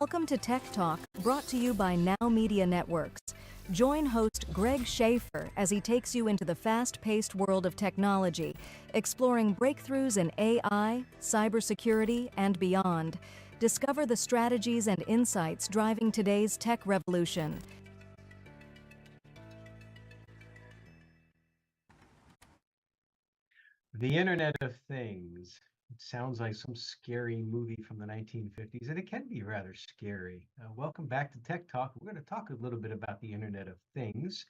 Welcome to Tech Talk, brought to you by Now Media Networks. Join host Greg Schaffer as he takes you into the fast-paced world of technology, exploring breakthroughs in AI, cybersecurity, and beyond. Discover the strategies and insights driving today's tech revolution. The Internet of Things. It sounds like some scary movie from the 1950s, and it can be rather scary. Welcome back to Tech Talk. We're going to talk a little bit about the Internet of Things.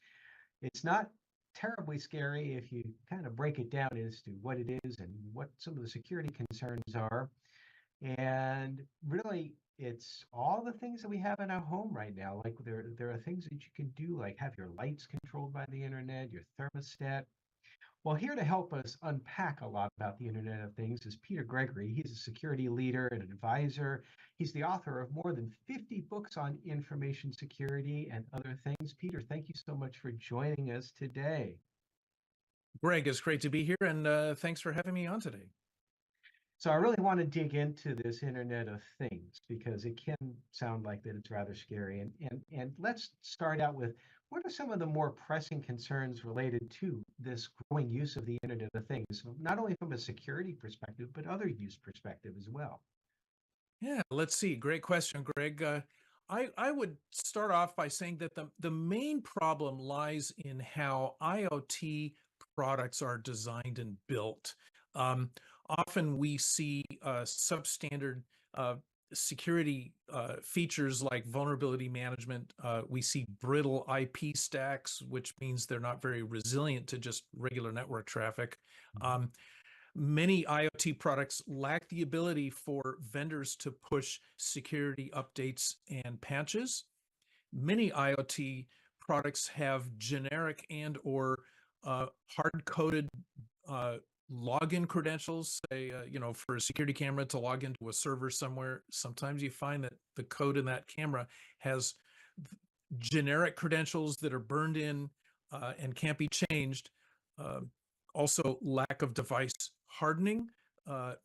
It's not terribly scary if you kind of break it down as to what it is and what some of the security concerns are. And really, it's all the things that we have in our home right now. Like there are things that you can do, like have your lights controlled by the internet, your thermostat. Well, here to help us unpack a lot about the Internet of Things is Peter Gregory. He's a security leader and advisor. He's the author of more than 50 books on information security and other things. Peter, thank you so much for joining us today. Greg, it's great to be here, and thanks for having me on today. So I really want to dig into this Internet of Things because it can sound like that it's rather scary. And let's start out with, what are some of the more pressing concerns related to this growing use of the Internet of Things, not only from a security perspective, but other use perspective as well? Yeah, let's see. Great question, Greg. I would start off by saying that the main problem lies in how IoT products are designed and built. Often we see substandard security features like vulnerability management. We see brittle IP stacks, which means they're not very resilient to just regular network traffic. Many IoT products lack the ability for vendors to push security updates and patches. Many IoT products have generic and or hard-coded login credentials, say, for a security camera to log into a server somewhere. Sometimes you find that the code in that camera has generic credentials that are burned in and can't be changed. Also, lack of device hardening,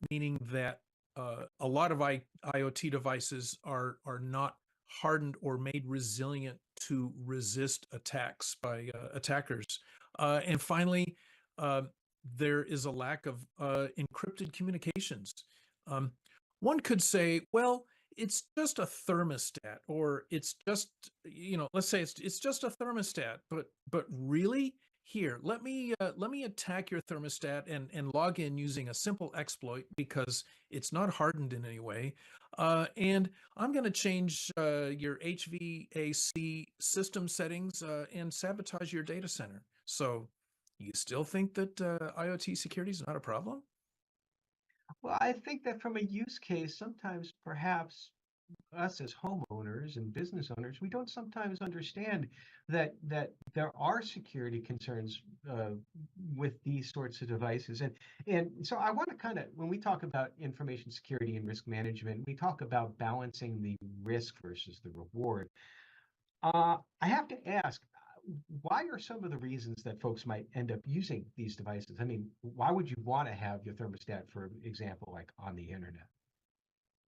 meaning that a lot of IoT devices are not hardened or made resilient to resist attacks by attackers. And finally, there is a lack of encrypted communications. One could say, well, it's just a thermostat, or it's just, let's say it's just a thermostat, but really, here, let me attack your thermostat and log in using a simple exploit because it's not hardened in any way. And I'm going to change your HVAC system settings and sabotage your data center. So you still think that IoT security is not a problem? Well, I think that from a use case, sometimes perhaps us as homeowners and business owners, we don't sometimes understand that there are security concerns with these sorts of devices. And so I want to kind of, when we talk about information security and risk management, we talk about balancing the risk versus the reward. I have to ask, why are some of the reasons that folks might end up using these devices? I mean, why would you want to have your thermostat, for example, like on the internet?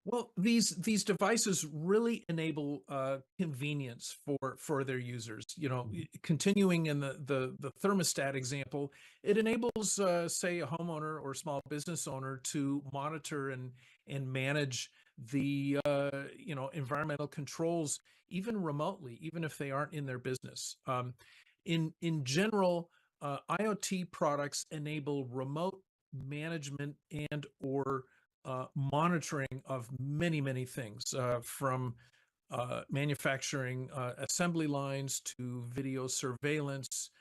Well, these devices really enable convenience for their users. Continuing in the thermostat example, it enables, say, a homeowner or small business owner to monitor and manage the environmental controls even remotely, even if they aren't in their business. In general, IoT products enable remote management and or monitoring of many things, from manufacturing assembly lines to video surveillance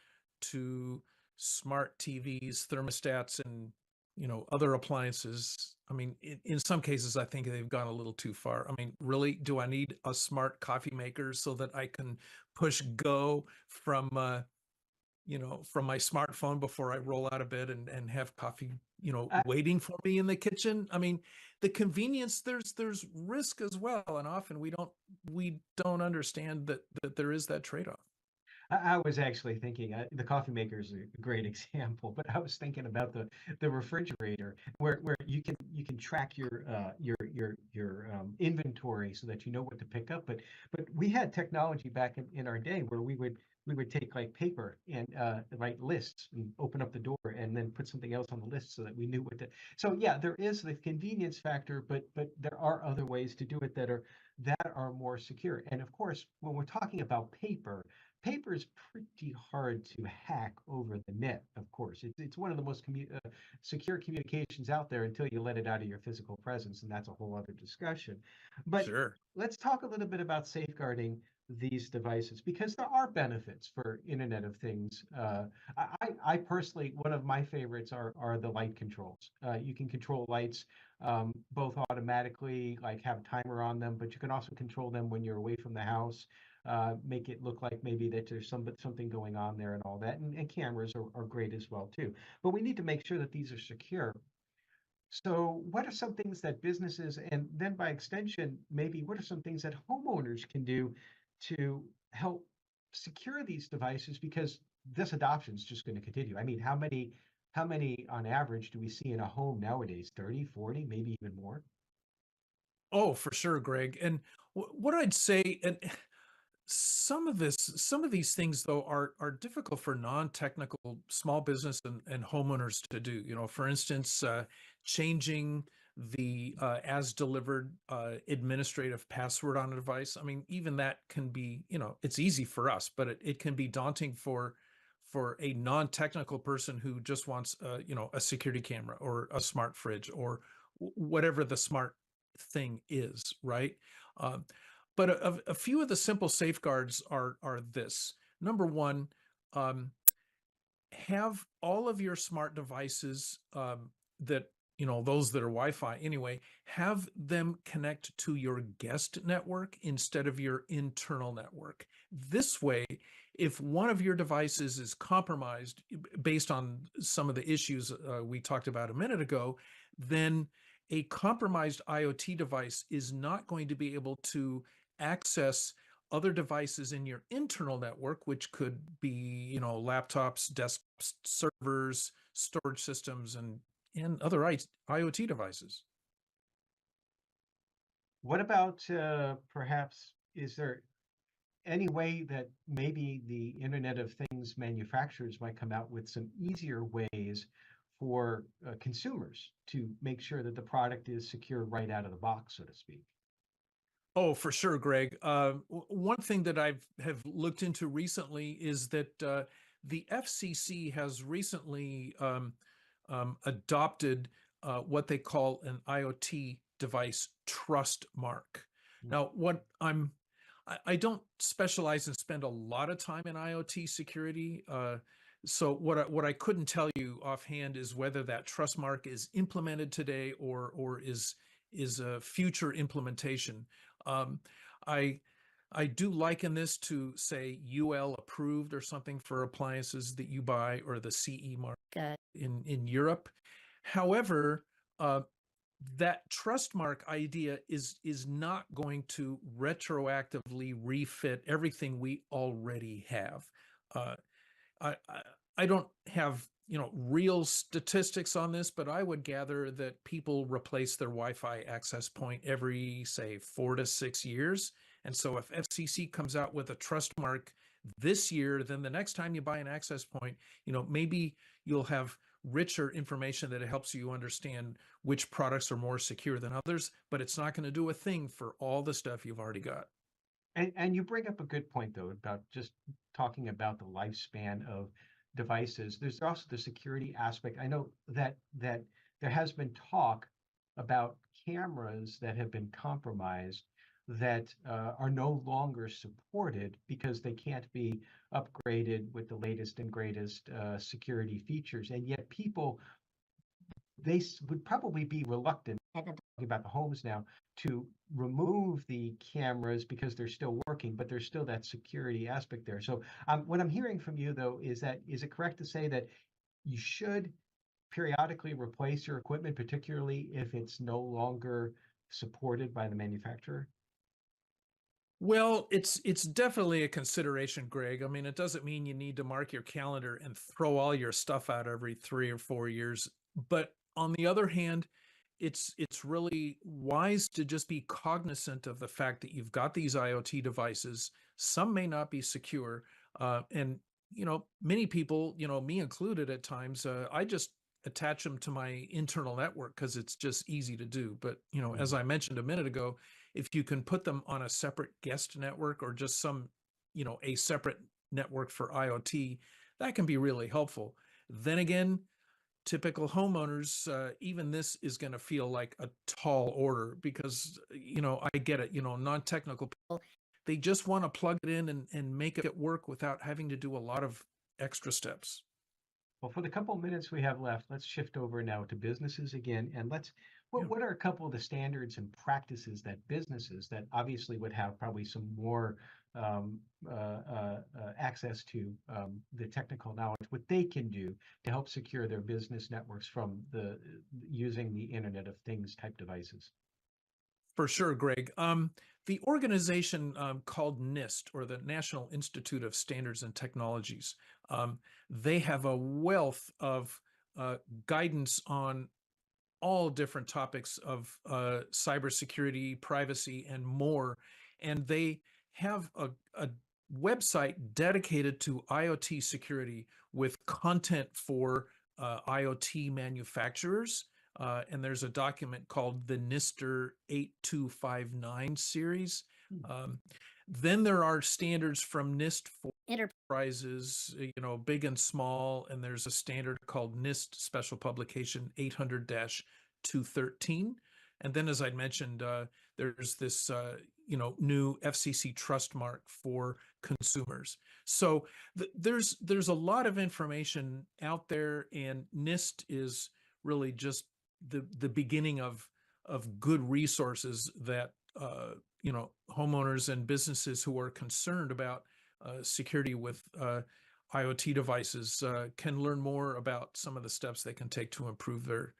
to smart TVs, thermostats, and other appliances. I mean, in some cases, I think they've gone a little too far. I mean, really, do I need a smart coffee maker so that I can push go from from my smartphone before I roll out of bed and have coffee, waiting for me in the kitchen? I mean, the convenience, there's risk as well. And often we don't understand that there is that trade-off. I was actually thinking the coffee maker is a great example, but I was thinking about the refrigerator where you can track your inventory so that you know what to pick up. But we had technology back in our day where we would take like paper and write lists and open up the door and then put something else on the list so that we knew what to. So yeah, there is the convenience factor, but there are other ways to do it that are more secure. And of course, when we're talking about paper is pretty hard to hack over the net, of course. It's one of the most secure communications out there until you let it out of your physical presence, and that's a whole other discussion. But Sure. let's talk a little bit about safeguarding these devices because there are benefits for Internet of Things. I personally, one of my favorites are the light controls. You can control lights both automatically, like have a timer on them, but you can also control them when you're away from the house, make it look like maybe that there's something going on there and all that. And cameras are great as well too. But we need to make sure that these are secure. So what are some things that businesses, and then by extension, maybe what are some things that homeowners can do to help secure these devices? Because this adoption is just going to continue. I mean, how many on average do we see in a home nowadays? 30, 40, maybe even more? Oh, for sure, Greg. And what I'd say, and some of these things though are difficult for non-technical small business and homeowners to do. For instance, changing the as delivered administrative password on a device. I mean, even that can be, it's easy for us, but it can be daunting for a non-technical person who just wants a security camera or a smart fridge or whatever the smart thing is, right? Um, but a few of the simple safeguards are this. Number one, um, have all of your smart devices that those that are Wi-Fi anyway, have them connect to your guest network instead of your internal network. This way, if one of your devices is compromised based on some of the issues we talked about a minute ago, then a compromised IoT device is not going to be able to access other devices in your internal network, which could be, laptops, desktops, servers, storage systems, and other IoT devices. What about perhaps, is there any way that maybe the Internet of Things manufacturers might come out with some easier ways for consumers to make sure that the product is secure right out of the box, so to speak? Oh, for sure, Greg. One thing that have looked into recently is that the FCC has recently adopted what they call an IoT device trust mark. Mm. Now, I don't specialize and spend a lot of time in IoT security. So what I couldn't tell you offhand is whether that trust mark is implemented today or is a future implementation. Um, I I do liken this to, say, UL approved or something for appliances that you buy, or the CE mark in Europe. However, uh, that trust mark idea is not going to retroactively refit everything we already have. Uh, I don't have real statistics on this, but I would gather that people replace their Wi-Fi access point every, say, 4 to 6 years. And so if FCC comes out with a trust mark this year, then the next time you buy an access point, maybe you'll have richer information that helps you understand which products are more secure than others, but it's not going to do a thing for all the stuff you've already got. And you bring up a good point though about just talking about the lifespan of devices. There's also the security aspect. I know that there has been talk about cameras that have been compromised that are no longer supported because they can't be upgraded with the latest and greatest security features. And yet people, would probably be reluctant, talking about the homes now, to remove the cameras because they're still working, but there's still that security aspect there. So what I'm hearing from you though is that, is it correct to say that you should periodically replace your equipment, particularly if it's no longer supported by the manufacturer? Well, it's definitely a consideration, Greg. I mean, it doesn't mean you need to mark your calendar and throw all your stuff out every 3 or 4 years. But on the other hand, it's really wise to just be cognizant of the fact that you've got these IoT devices. Some may not be secure, and many people, me included, at times, I just attach them to my internal network because it's just easy to do. But as Mhm. I mentioned a minute ago, if you can put them on a separate guest network or just a separate network for IoT, that can be really helpful. Then again, typical homeowners, even this is going to feel like a tall order because, I get it, non-technical people, they just want to plug it in and make it work without having to do a lot of extra steps. Well, for the couple minutes we have left, let's shift over now to businesses again, and Yeah. what are a couple of the standards and practices that businesses that obviously would have probably some more um, access to the technical knowledge, what they can do to help secure their business networks from the using the Internet of Things type devices? For sure, Greg. The organization called NIST, or the National Institute of Standards and Technologies, they have a wealth of guidance on all different topics of cybersecurity, privacy, and more. And they have a website dedicated to IoT security with content for IoT manufacturers. And there's a document called the NISTer 8259 series. Hmm. Then there are standards from NIST for enterprises, big and small, and there's a standard called NIST Special Publication 800-213. And then, as I mentioned, there's this, new FCC trust mark for consumers. So there's a lot of information out there, and NIST is really just the beginning of good resources that homeowners and businesses who are concerned about security with IoT devices can learn more about some of the steps they can take to improve their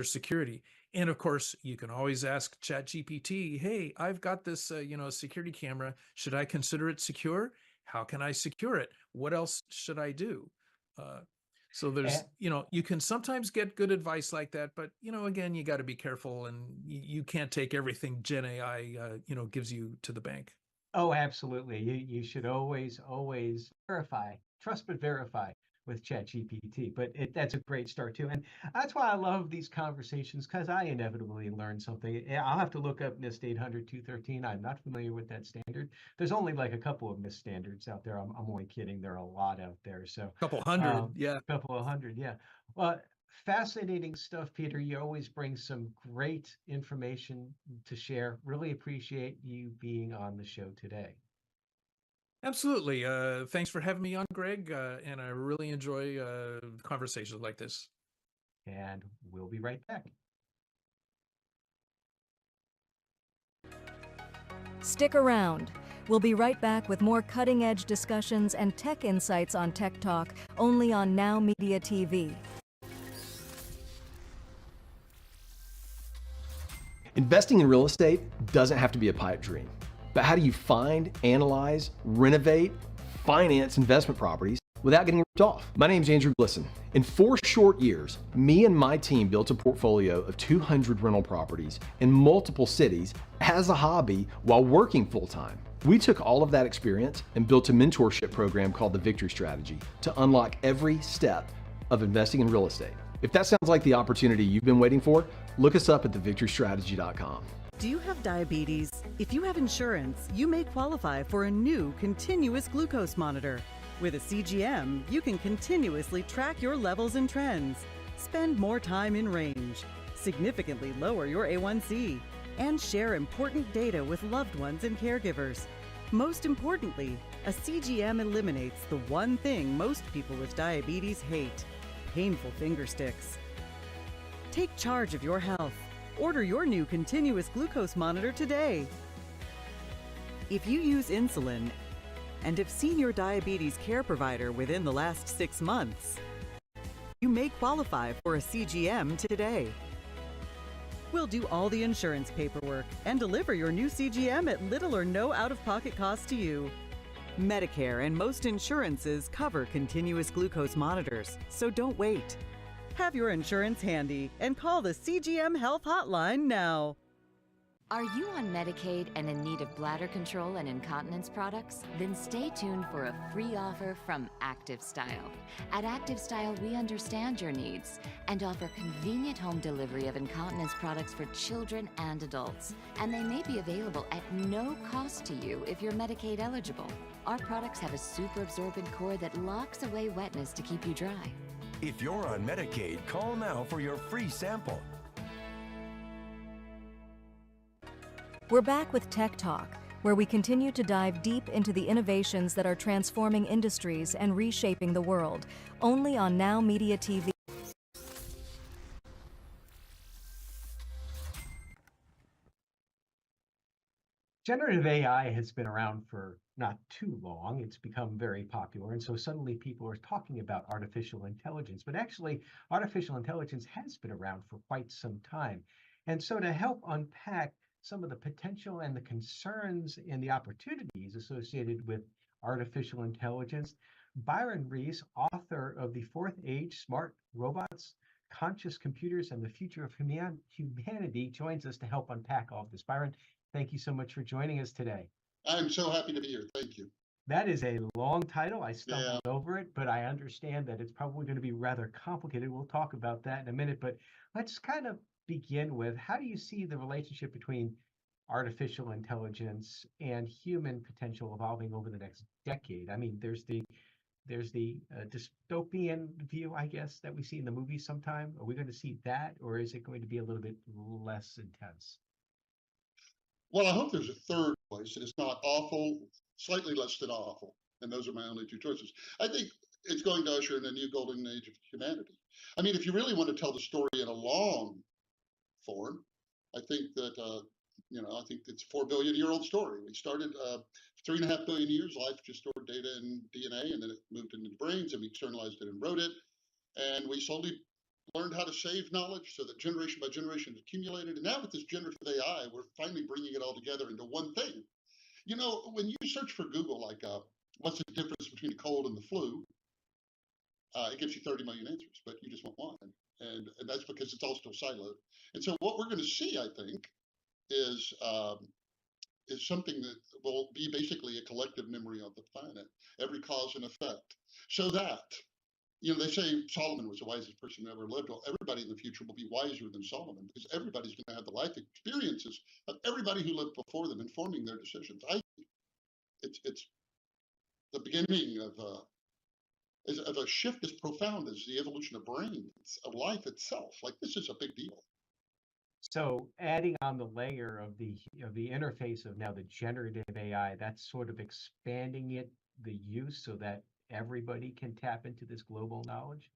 security. And of course, you can always ask ChatGPT, "Hey, I've got this security camera. Should I consider it secure? How can I secure it? What else should I do?" Uh, so there's, you can sometimes get good advice like that, but again, you got to be careful, and you can't take everything Gen AI gives you to the bank. Oh, absolutely. You should always verify, trust but verify with ChatGPT. But that's a great start too, and that's why I love these conversations because I inevitably learn something. Yeah, I'll have to look up NIST 800-213. I'm not familiar with that standard. There's only like a couple of NIST standards out there. I'm only kidding. There are a lot out there. So Couple hundred, yeah. a couple of hundred, yeah. Well, fascinating stuff, Peter. You always bring some great information to share. Really appreciate you being on the show today. Absolutely. Thanks for having me on, Greg. And I really enjoy conversations like this. And we'll be right back. Stick around. We'll be right back with more cutting-edge discussions and tech insights on Tech Talk, only on Now Media TV. Investing in real estate doesn't have to be a pipe dream. But how do you find, analyze, renovate, finance investment properties without getting ripped off? My name's Andrew Glisson. In 4 short years, me and my team built a portfolio of 200 rental properties in multiple cities as a hobby while working full-time. We took all of that experience and built a mentorship program called the Victory Strategy to unlock every step of investing in real estate. If that sounds like the opportunity you've been waiting for, look us up at thevictorystrategy.com. Do you have diabetes? If you have insurance, you may qualify for a new continuous glucose monitor. With a CGM, you can continuously track your levels and trends, spend more time in range, significantly lower your A1C, and share important data with loved ones and caregivers. Most importantly, a CGM eliminates the one thing most people with diabetes hate: painful finger sticks. Take charge of your health. Order your new continuous glucose monitor today. If you use insulin and have seen your diabetes care provider within the last 6 months, you may qualify for a CGM today. We'll do all the insurance paperwork and deliver your new CGM at little or no out-of-pocket cost to you. Medicare and most insurances cover continuous glucose monitors, so don't wait. Have your insurance handy and call the CGM Health Hotline now. Are you on Medicaid and in need of bladder control and incontinence products? Then stay tuned for a free offer from Active Style. At Active Style, we understand your needs and offer convenient home delivery of incontinence products for children and adults. And they may be available at no cost to you if you're Medicaid eligible. Our products have a super absorbent core that locks away wetness to keep you dry. If you're on Medicaid, call now for your free sample. We're back with Tech Talk, where we continue to dive deep into the innovations that are transforming industries and reshaping the world, only on Now Media TV. Generative AI has been around for not too long. It's become very popular. And so suddenly people are talking about artificial intelligence. But actually, artificial intelligence has been around for quite some time. And so to help unpack some of the potential and the concerns and the opportunities associated with artificial intelligence, Byron Reese, author of The Fourth Age, Smart Robots, Conscious Computers, and the Future of Humanity, joins us to help unpack all of this. Byron, thank you so much for joining us today. I'm so happy to be here. Thank you. That is a long title. I stumbled over it, but I understand that it's probably going to be rather complicated. We'll talk about that in a minute, but let's kind of begin with, how do you see the relationship between artificial intelligence and human potential evolving over the next decade? I mean, there's the dystopian view, I guess, that we see in the movies sometime. Are we going to see that, or is it going to be a little bit less intense? Well, I hope there's a third place that is not awful, slightly less than awful. And those are my only two choices. I think it's going to usher in a new golden age of humanity. I mean, if you really want to tell the story in a long form, I think that, I think it's a 4 billion year old story. We started 3.5 billion years, life just stored data in DNA, and then it moved into the brains, and we externalized it and wrote it. And we slowly learned how to save knowledge so that generation by generation it accumulated. And now with this generative AI, we're finally bringing it all together into one thing. You know, when you search for Google, like, what's the difference between a cold and the flu? It gives you 30 million answers, but you just want one. And that's because it's all still siloed. And so what we're going to see, I think, is something that will be basically a collective memory of the planet, every cause and effect, so that, they say Solomon was the wisest person who ever lived. Well, everybody in the future will be wiser than Solomon, because everybody's going to have the life experiences of everybody who lived before them, informing their decisions. It's the beginning of a shift as profound as the evolution of brains, of life itself. Like, this is a big deal. So adding on the layer of the interface of now the generative AI, that's sort of expanding the use so that everybody can tap into this global knowledge?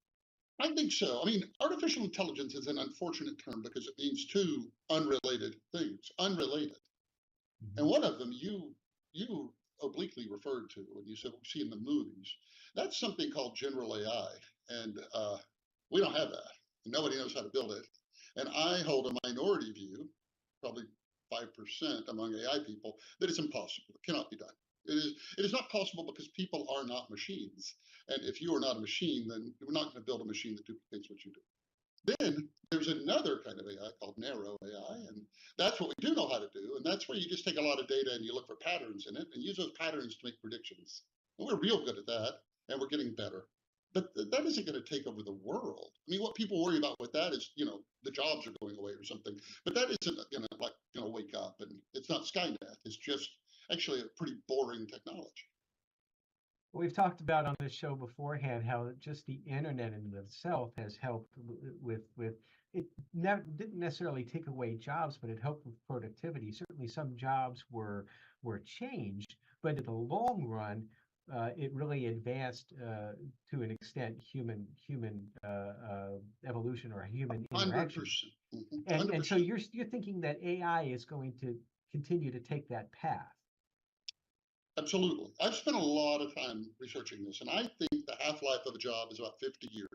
I think so. I mean, artificial intelligence is an unfortunate term because it means two unrelated things, unrelated. Mm-hmm. And one of them you obliquely referred to when you said we see in the movies. That's something called general AI. And we don't have that. Nobody knows how to build it. And I hold a minority view, probably 5% among AI people, that it's impossible. It cannot be done. It is not possible because people are not machines. And if you are not a machine, then we're not going to build a machine that duplicates what you do. Then there's another kind of AI called narrow AI, and that's what we do know how to do. And that's where you just take a lot of data and you look for patterns in it and use those patterns to make predictions. And we're real good at that, and we're getting better. But that isn't going to take over the world. I mean, what people worry about with that is, the jobs are going away or something. But that isn't going to wake up, and it's not Skynet. It's just actually a pretty boring technology. We've talked about on this show beforehand how just the internet in itself has helped with it didn't necessarily take away jobs, but it helped with productivity. Certainly some jobs were changed, but in the long run, it really advanced to an extent human evolution or human interaction. 100%. And so you're thinking that AI is going to continue to take that path. Absolutely. I've spent a lot of time researching this, and I think the half-life of a job is about 50 years.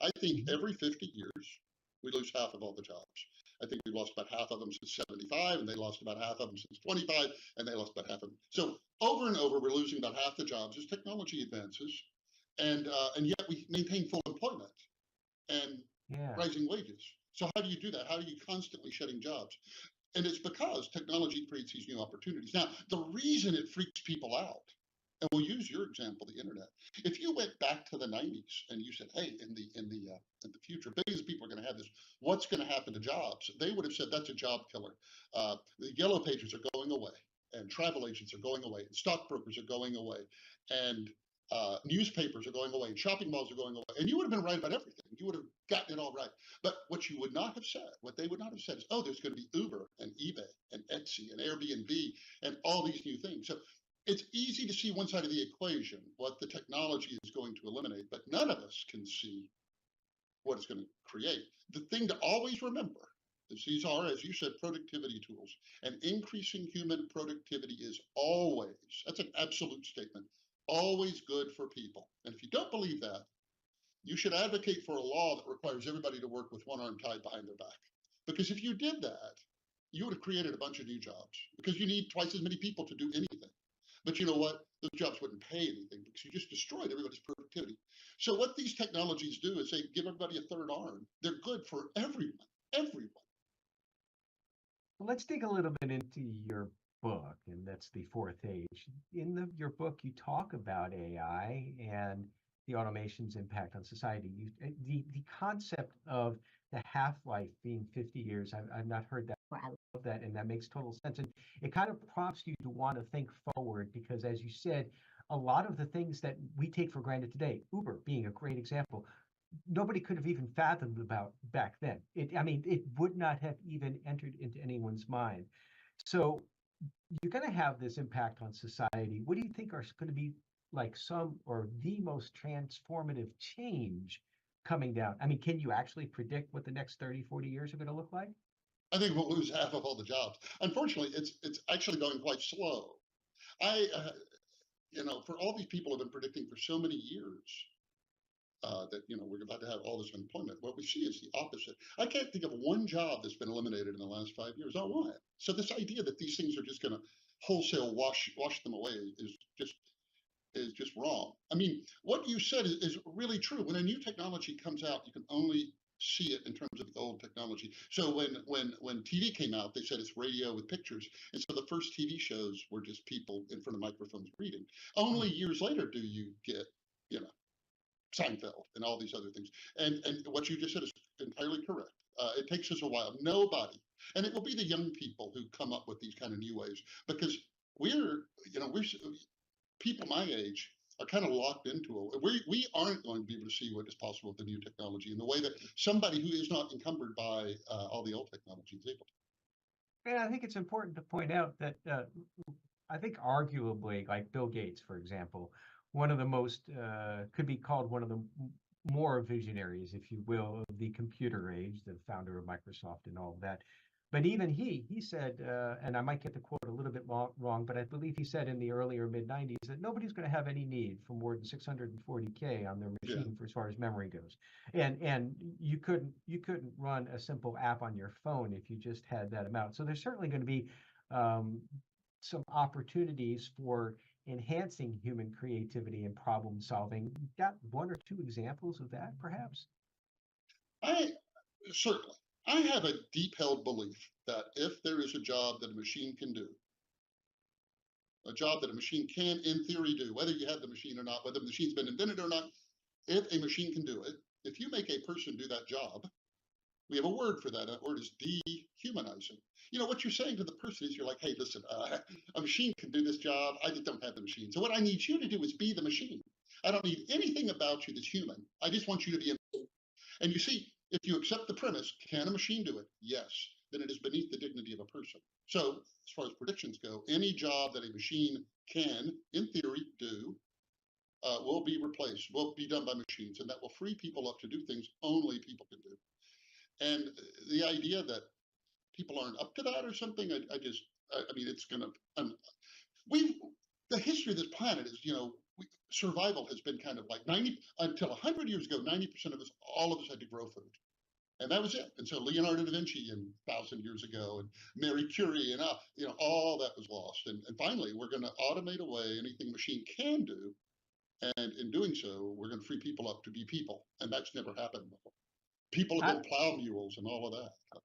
I think every 50 years, we lose half of all the jobs. I think we lost about half of them since 75, and they lost about half of them since 25, and they lost about half of them. So over and over, we're losing about half the jobs as technology advances, and yet we maintain full employment and rising wages. So how do you do that? How are you constantly shedding jobs? And it's because technology creates these new opportunities. Now, the reason it freaks people out, and we'll use your example, the internet. If you went back to the 90s and you said, "Hey, in the future, billions of people are going to have this. What's going to happen to jobs?" They would have said that's a job killer. The yellow pages are going away, and travel agents are going away, and stockbrokers are going away, and newspapers are going away, and shopping malls are going away. And you would have been right about everything. You would have gotten it all right. But what you would not have said, what they would not have said is, "Oh, there's going to be Uber and eBay and Etsy and Airbnb and all these new things." So it's easy to see one side of the equation, what the technology is going to eliminate, but none of us can see what it's going to create. The thing to always remember is these are, as you said, productivity tools, and increasing human productivity is always, that's an absolute statement, always good for people. And if you don't believe that, you should advocate for a law that requires everybody to work with one arm tied behind their back. Because if you did that, you would have created a bunch of new jobs, because you need twice as many people to do anything. But you know what? Those jobs wouldn't pay anything because you just destroyed everybody's productivity. So what these technologies do is they give everybody a third arm. They're good for everyone, everyone. Well, let's dig a little bit into your book, and that's The Fourth Age. In your book, you talk about AI and the automation's impact on society. The concept of the half-life being 50 years, I've not heard that. I love that, and that makes total sense. And it kind of prompts you to want to think forward because, as you said, a lot of the things that we take for granted today, Uber being a great example, nobody could have even fathomed about back then. It would not have even entered into anyone's mind. So you're going to have this impact on society. What do you think are going to be like some or the most transformative change coming down? Can you actually predict what the next 30, 40 years are going to look like? I think we'll lose half of all the jobs. Unfortunately, it's actually going quite slow. For all these people have been predicting for so many years that we're about to have all this unemployment. What we see is the opposite. I can't think of one job that's been eliminated in the last 5 years. Oh, why? So this idea that these things are just going to wholesale wash them away is just wrong. What you said is really true. When a new technology comes out, you can only see it in terms of the old technology. So when TV came out, they said it's radio with pictures, and so the first TV shows were just people in front of microphones reading. Only years later do you get, Seinfeld and all these other things. And what you just said is entirely correct. It takes us a while. Nobody, and it will be the young people who come up with these kind of new ways, because we're people my age are kind of locked into it. We aren't going to be able to see what is possible with the new technology in the way that somebody who is not encumbered by all the old technology is able to. And I think it's important to point out that I think arguably, like Bill Gates, for example, one of the most, could be called one of the more visionaries, if you will, of the computer age, the founder of Microsoft and all of that. But even he said, and I might get the quote a little bit wrong, but I believe he said in the earlier mid-90s that nobody's going to have any need for more than 640K on their machine for as far as memory goes. And you couldn't run a simple app on your phone if you just had that amount. So there's certainly going to be some opportunities for enhancing human creativity and problem solving. Got one or two examples of that, perhaps? Certainly. I have a deep held belief that if there is a job that a machine can do, a job that a machine can, in theory, do, whether you have the machine or not, whether the machine's been invented or not, if a machine can do it, if you make a person do that job, we have a word for that. That word is dehumanizing. What you're saying to the person is you're like, "Hey, listen, a machine can do this job. I just don't have the machine. So what I need you to do is be the machine. I don't need anything about you that's human. I just want you to be a." And you see, if you accept the premise, can a machine do it? Yes. Then it is beneath the dignity of a person. So as far as predictions go, any job that a machine can, in theory, do will be replaced, will be done by machines, and that will free people up to do things only people can do. And the idea that people aren't up to that or something, it's going to, the history of this planet is, survival has been kind of like until 100 years ago, 90% of us, all of us had to grow food. And that was it. And so Leonardo da Vinci 1,000 years ago, and Mary Curie, and all that was lost. And finally, we're going to automate away anything machine can do, and in doing so, we're going to free people up to be people, and that's never happened before. People have been plow mules and all of that.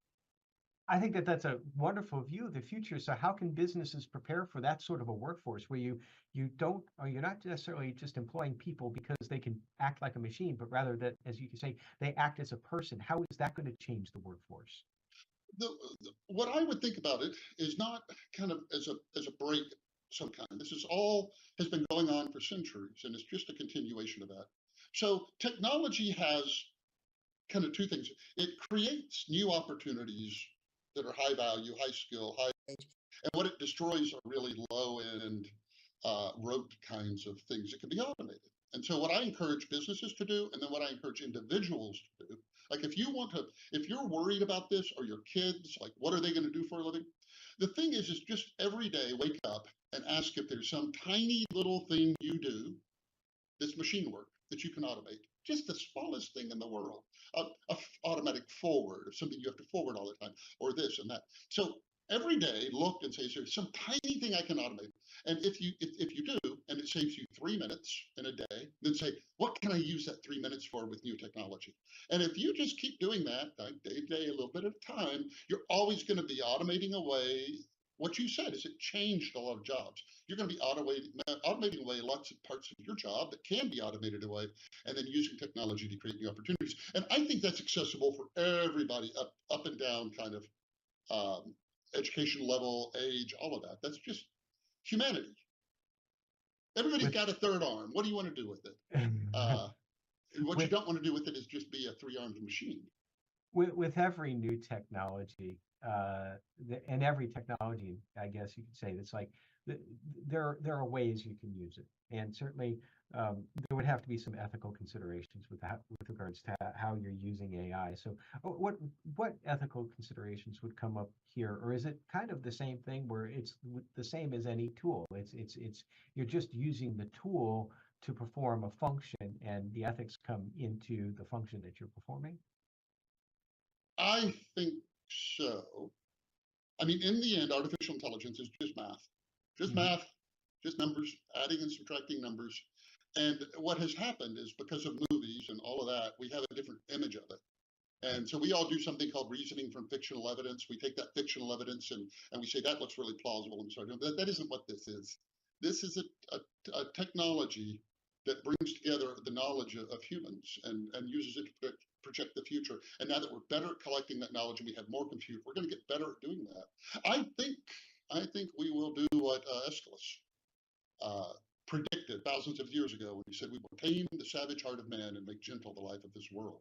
I think that that's a wonderful view of the future. So how can businesses prepare for that sort of a workforce where you don't, or you're not necessarily just employing people because they can act like a machine, but rather that, as you can say, they act as a person? How is that going to change the workforce? What I would think about it is not kind of as a break of some kind. This is all has been going on for centuries, and it's just a continuation of that. So technology has kind of two things. It creates new opportunities that are high value, high skill, high age, and what it destroys are really low end, rote kinds of things that can be automated. And so what I encourage businesses to do, and then what I encourage individuals to do, like if you're worried about this, or your kids, like what are they going to do for a living? The thing is just every day wake up and ask if there's some tiny little thing you do that's machine work that you can automate. Just the smallest thing in the world, a automatic forward, or something you have to forward all the time, or this and that. So every day look and say, is there some tiny thing I can automate? And if you do, and it saves you 3 minutes in a day, then say, what can I use that 3 minutes for with new technology? And if you just keep doing that, like day to day, a little bit at a time, you're always going to be automating away. What you said is it changed a lot of jobs. You're going to be automating away lots of parts of your job that can be automated away, and then using technology to create new opportunities. And I think that's accessible for everybody, up and down kind of education level, age, all of that. That's just humanity. Everybody's got a third arm. What do you want to do with it? And what you don't want to do with it is just be a three-armed machine. With every new technology, and every technology, I guess you could say, that's like there are ways you can use it, and certainly there would have to be some ethical considerations with regards to how you're using AI. So, what ethical considerations would come up here, or is it kind of the same thing where it's the same as any tool? It's you're just using the tool to perform a function, and the ethics come into the function that you're performing? I think so. I mean, in the end, artificial intelligence is just math, math, just numbers, adding and subtracting numbers. And what has happened is because of movies and all of that, we have a different image of it. And so we all do something called reasoning from fictional evidence. We take that fictional evidence and we say that looks really plausible, and we start doing that. That isn't what this is. This is a technology that brings together the knowledge of humans and uses it to project the future. And now that we're better at collecting that knowledge and we have more compute, we're going to get better at doing that. I think we will do what Aeschylus predicted thousands of years ago when he said we will tame the savage heart of man and make gentle the life of this world.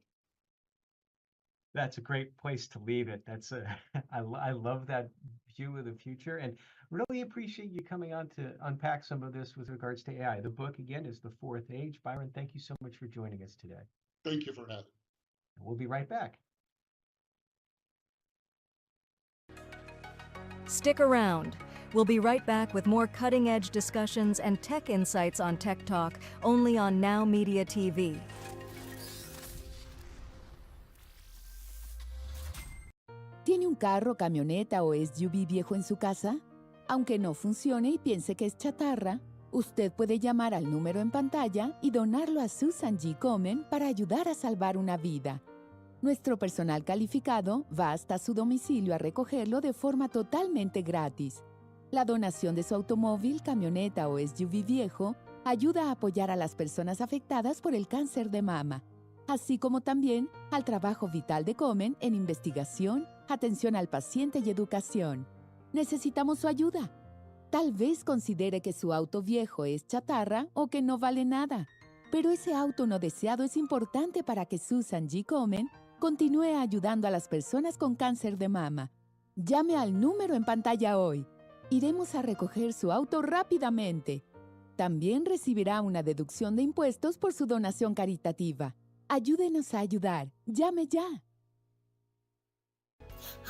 That's a great place to leave it. I love that view of the future, and really appreciate you coming on to unpack some of this with regards to AI. The book, again, is The Fourth Age. Byron, thank you so much for joining us today. Thank you for having me. We'll be right back. Stick around. We'll be right back with more cutting-edge discussions and tech insights on Tech Talk, only on Now Media TV. ¿Tiene un carro, camioneta o SUV viejo en su casa? Aunque no funcione y piense que es chatarra, usted puede llamar al número en pantalla y donarlo a Susan G. Komen para ayudar a salvar una vida. Nuestro personal calificado va hasta su domicilio a recogerlo de forma totalmente gratis. La donación de su automóvil, camioneta o SUV viejo ayuda a apoyar a las personas afectadas por el cáncer de mama, así como también al trabajo vital de Komen en investigación, atención al paciente y educación. Necesitamos su ayuda. Tal vez considere que su auto viejo es chatarra o que no vale nada, pero ese auto no deseado es importante para que Susan G. Komen continúe ayudando a las personas con cáncer de mama. Llame al número en pantalla hoy. Iremos a recoger su auto rápidamente. También recibirá una deducción de impuestos por su donación caritativa. Ayúdenos a ayudar. Llame ya.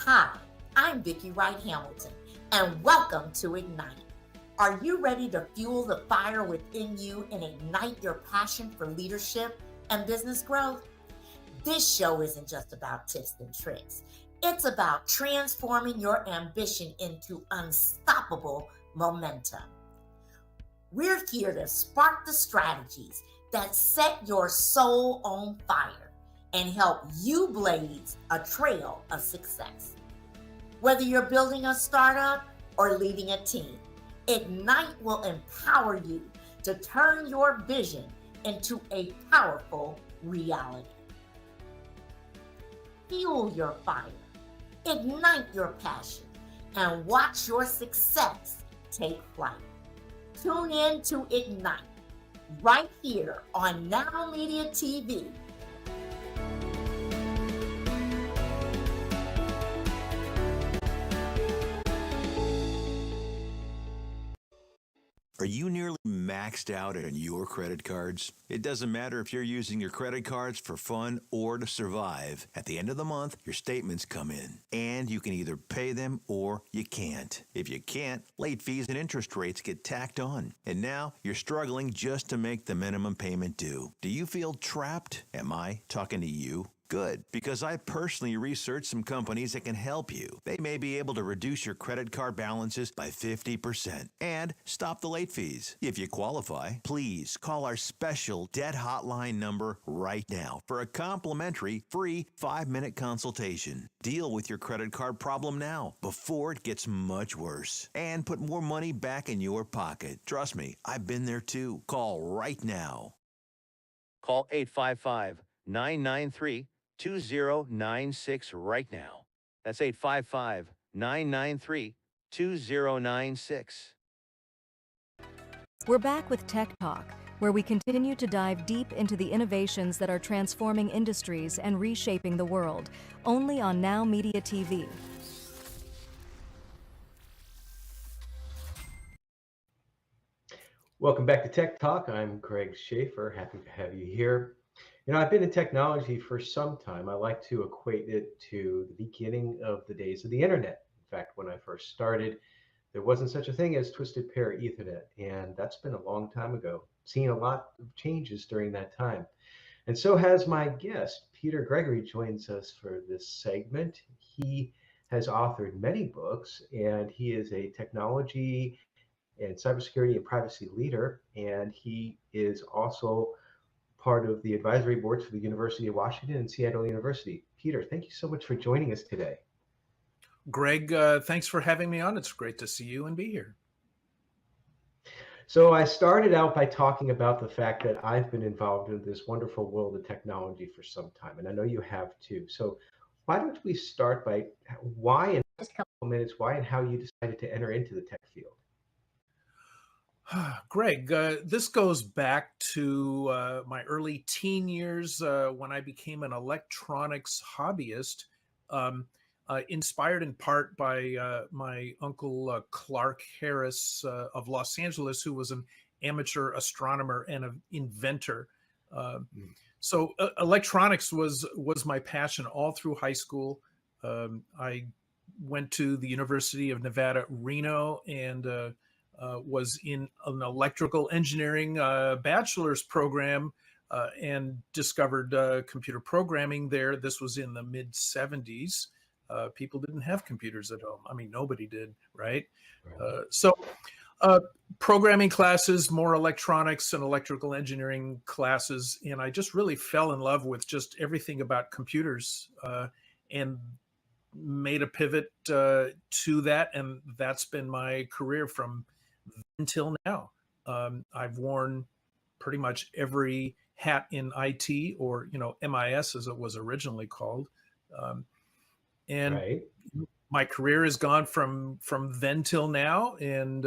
Hi, I'm Vicki Wright Hamilton, and welcome to Ignite. Are you ready to fuel the fire within you and ignite your passion for leadership and business growth? This show isn't just about tips and tricks. It's about transforming your ambition into unstoppable momentum. We're here to spark the strategies that set your soul on fire and help you blaze a trail of success. Whether you're building a startup or leading a team, Ignite will empower you to turn your vision into a powerful reality. Fuel your fire, ignite your passion, and watch your success take flight. Tune in to Ignite right here on Now Media TV. Are you nearly maxed out on your credit cards? It doesn't matter if you're using your credit cards for fun or to survive. At the end of the month, your statements come in, and you can either pay them or you can't. If you can't, late fees and interest rates get tacked on. And now you're struggling just to make the minimum payment due. Do you feel trapped? Am I talking to you? Good, because I personally researched some companies that can help you. They may be able to reduce your credit card balances by 50% and stop the late fees. If you qualify, please call our special debt hotline number right now for a complimentary free 5-minute consultation. Deal with your credit card problem now before it gets much worse and put more money back in your pocket. Trust me, I've been there too. Call right now. Call 855-993-2096 right now. That's 855-993-2096. We're back with Tech Talk, where we continue to dive deep into the innovations that are transforming industries and reshaping the world, only on Now Media TV. Welcome back to Tech Talk. I'm Greg Schaffer. Happy to have you here. You know, I've been in technology for some time. I like to equate it to the beginning of the days of the internet. In fact, when I first started, there wasn't such a thing as twisted pair Ethernet, and that's been a long time ago. Seen a lot of changes during that time. And so has my guest. Peter Gregory joins us for this segment. He has authored many books, and he is a technology and cybersecurity and privacy leader, and he is also part of the advisory boards for the University of Washington and Seattle University. Peter, thank you so much for joining us today. Greg, thanks for having me on. It's great to see you and be here. So I started out by talking about the fact that I've been involved in this wonderful world of technology for some time, and I know you have too. So why don't we start by why, in just a couple of minutes, why and how you decided to enter into the tech field? Greg, this goes back to my early teen years when I became an electronics hobbyist, inspired in part by my uncle Clark Harris of Los Angeles, who was an amateur astronomer and an inventor. So electronics was my passion all through high school. I went to the University of Nevada, Reno, and was in an electrical engineering bachelor's program and discovered computer programming there. This was in the mid 70s. People didn't have computers at home. I mean, nobody did, right? So programming classes, more electronics and electrical engineering classes. And I just really fell in love with just everything about computers and made a pivot to that. And that's been my career from until now. I've worn pretty much every hat in IT, or MIS as it was originally called, and my career has gone from then till now. And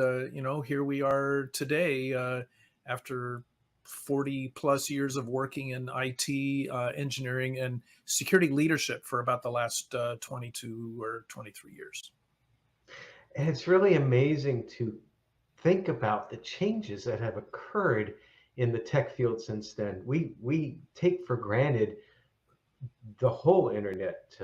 here we are today after 40 plus years of working in IT, engineering, and security leadership for about the last 22 or 23 years. And it's really amazing to think about the changes that have occurred in the tech field since then. We take for granted the whole internet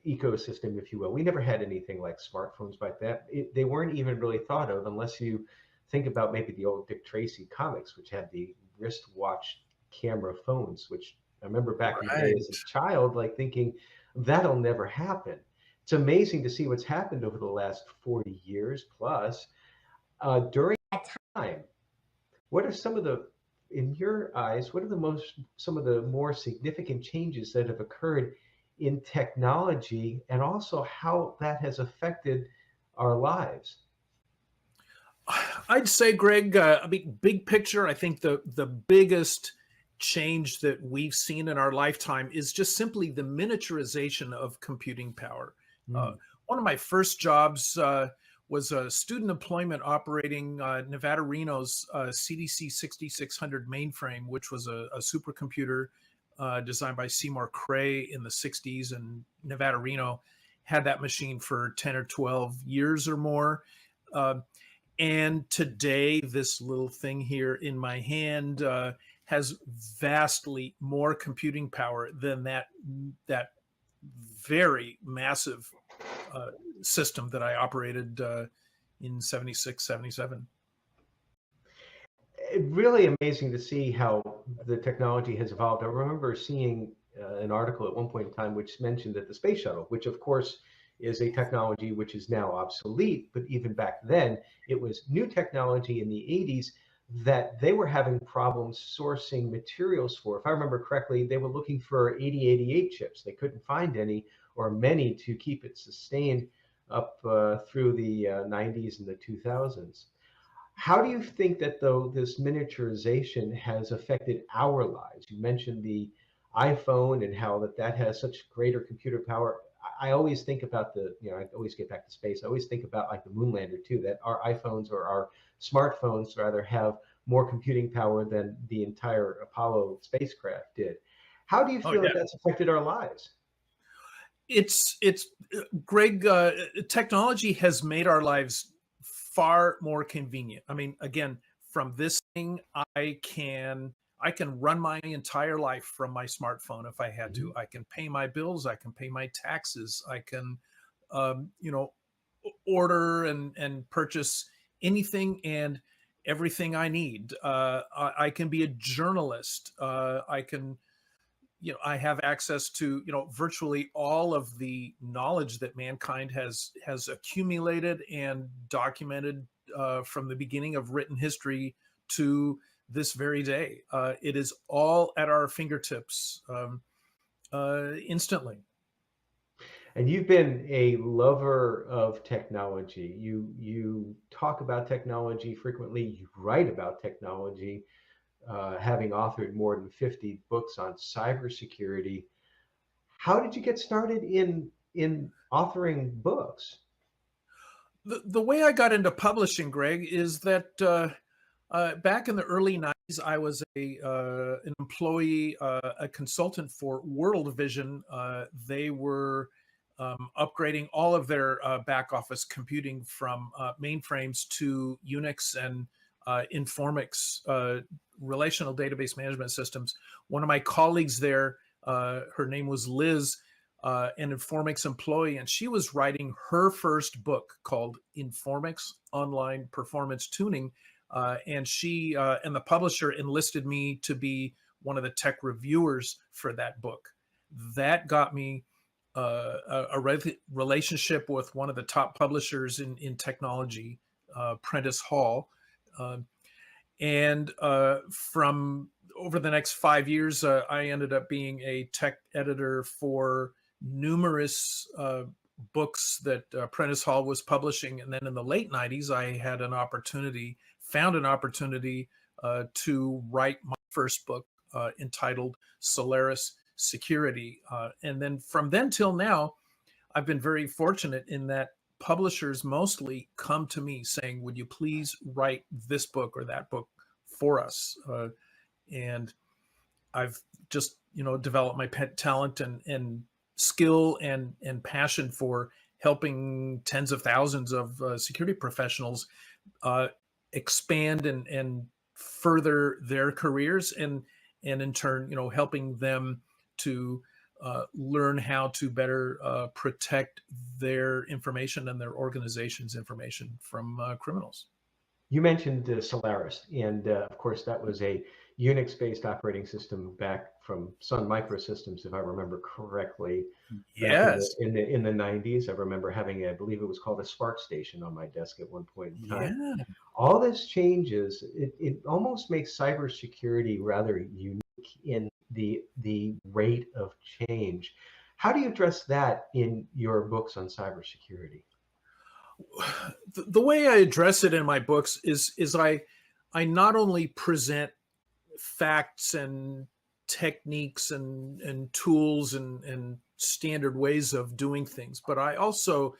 ecosystem, if you will. We never had anything like smartphones back then. They weren't even really thought of unless you think about maybe the old Dick Tracy comics, which had the wristwatch camera phones, which I remember back in the day Right. as a child, like thinking that'll never happen. It's amazing to see what's happened over the last 40 years plus. During that time, what are some of the, in your eyes, what are some of the more significant changes that have occurred in technology and also how that has affected our lives? I'd say, Greg, I mean, big picture, I think the biggest change that we've seen in our lifetime is just simply the miniaturization of computing power. Mm. One of my first jobs was a student employment operating Nevada Reno's CDC 6600 mainframe, which was a supercomputer designed by Seymour Cray in the 60s. And Nevada Reno had that machine for 10 or 12 years or more. And today, this little thing here in my hand has vastly more computing power than that very massive system that I operated in 76, 77. Really amazing to see how the technology has evolved. I remember seeing an article at one point in time which mentioned that the space shuttle, which of course is a technology which is now obsolete, but even back then it was new technology in the 80s that they were having problems sourcing materials for. If I remember correctly, they were looking for 8088 chips. They couldn't find any or many to keep it sustained up through the 90s and the 2000s. How do you think that though this miniaturization has affected our lives? You mentioned the iPhone and how that has such greater computer power. I always think about I always get back to space. I always think about like the moon lander too, that our iPhones or our smartphones rather have more computing power than the entire Apollo spacecraft did. How do you Oh, feel that yeah. that's affected our lives? It's Greg, technology has made our lives far more convenient. I mean, again, from this thing, I can run my entire life from my smartphone if I had to. I can pay my bills, I can pay my taxes, I can you know, order and purchase anything and everything I need. I can be a journalist. I can, I have access to, virtually all of the knowledge that mankind has accumulated and documented from the beginning of written history to this very day. It is all at our fingertips instantly. And you've been a lover of technology. You talk about technology frequently. You write about technology, having authored more than 50 books on cybersecurity. How did you get started in authoring books? The way I got into publishing, Greg, is that back in the early 90s, I was an employee, a consultant for World Vision. They were upgrading all of their back office computing from mainframes to Unix and Informix relational database management systems. One of my colleagues there, her name was Liz, an Informix employee, and she was writing her first book called Informix Online Performance Tuning. And she and the publisher enlisted me to be one of the tech reviewers for that book. That got me relationship with one of the top publishers in technology, Prentice Hall. And from over the next 5 years, I ended up being a tech editor for numerous books that Prentice Hall was publishing. And then in the late 90s, I had found an opportunity to write my first book entitled Solaris Security. And then from then till now, I've been very fortunate in that publishers mostly come to me saying, would you please write this book or that book for us? And I've just, developed my pet talent and skill and passion for helping tens of thousands of security professionals expand and further their careers and in turn, helping them to learn how to better protect their information and their organization's information from criminals. You mentioned Solaris, and of course that was a Unix-based operating system back from Sun Microsystems, if I remember correctly. Back Yes. in the 90s, I remember having, I believe it was called a Spark Station on my desk at one point in time. Yeah. All this changes. It almost makes cybersecurity rather unique in the rate of change. How do you address that in your books on cybersecurity? The way I address it in my books is I not only present facts and techniques and tools and standard ways of doing things, but I also